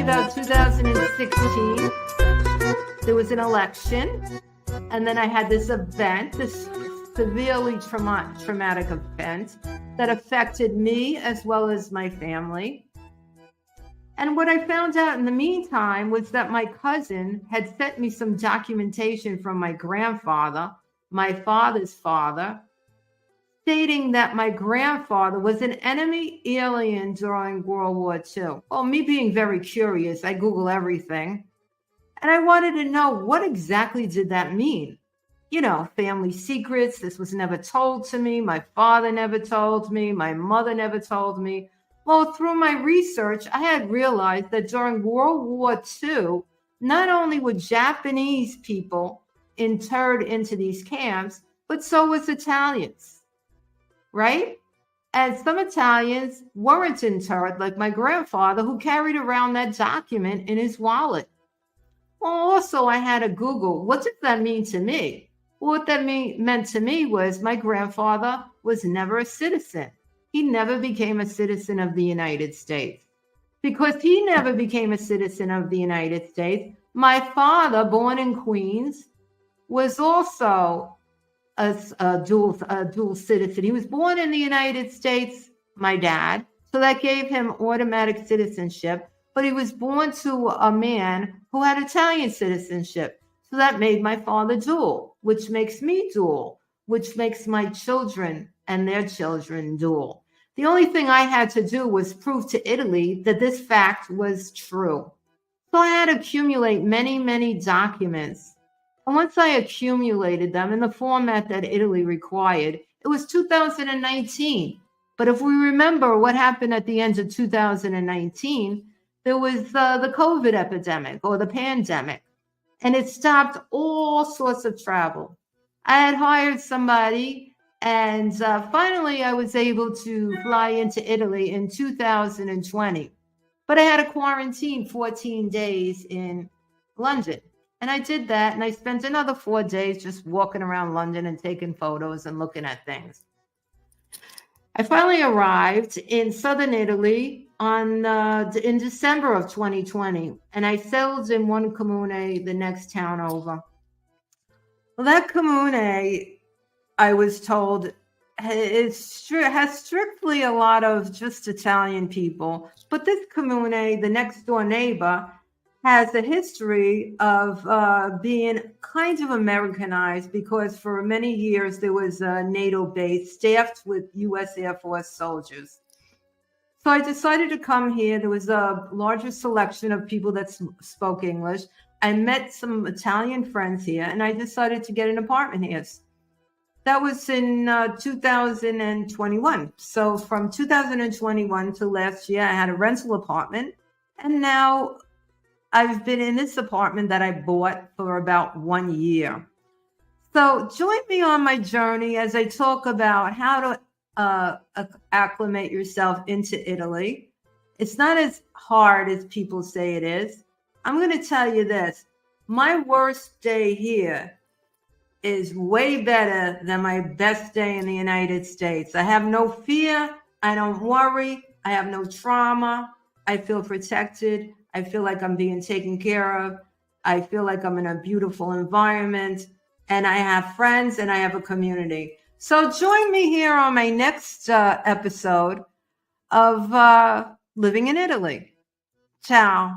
probably about 2016, there was an election, and then I had this event, this severely traumatic event that affected me as well as my family. And what I found out in the meantime was that my cousin had sent me some documentation from my grandfather, my father's father, stating that my grandfather was an enemy alien during World War II. Well, me being very curious, I Google everything. And I wanted to know, what exactly did that mean? You know, family secrets. This was never told to me. My father never told me. My mother never told me. Well, through my research, I had realized that during World War II, not only were Japanese people interred into these camps, but so was Italians, right? And some Italians weren't interred, like my grandfather, who carried around that document in his wallet. Well, also, I had to Google, what does that mean to me? Well, what that meant to me was my grandfather was never a citizen. He never became a citizen of the United States. Because he never became a citizen of the United States, my father, born in Queens, was also a dual citizen. He was born in the United States, my dad, so that gave him automatic citizenship. But he was born to a man who had Italian citizenship. So that made my father dual, which makes me dual, which makes my children and their children dual. The only thing I had to do was prove to Italy that this fact was true. So I had to accumulate many, many documents. And once I accumulated them in the format that Italy required, it was 2019. But if we remember what happened at the end of 2019, there was the COVID epidemic or the pandemic, and it stopped all sorts of travel. I had hired somebody, and finally I was able to fly into Italy in 2020. But I had to quarantine 14 days in London. And I did that, and I spent another 4 days just walking around London and taking photos and looking at things. I finally arrived in southern Italy in December of 2020, and I settled in one comune, the next town over. Well, that comune, I was told, has strictly a lot of just Italian people, but this comune, the next door neighbor, has a history of being kind of Americanized, because for many years there was a NATO base staffed with U.S. Air Force soldiers. So I decided to come here. There was a larger selection of people that spoke English. I met some Italian friends here, and I decided to get an apartment here. That was in 2021. So from 2021 to last year, I had a rental apartment, and now I've been in this apartment that I bought for about 1 year. So join me on my journey as I talk about how to acclimate yourself into Italy. It's not as hard as people say it is. I'm going to tell you this. My worst day here is way better than my best day in the United States. I have no fear. I don't worry. I have no trauma. I feel protected. I feel like I'm being taken care of. I feel like I'm in a beautiful environment, and I have friends and I have a community. So join me here on my next episode of Living in Italy. Ciao.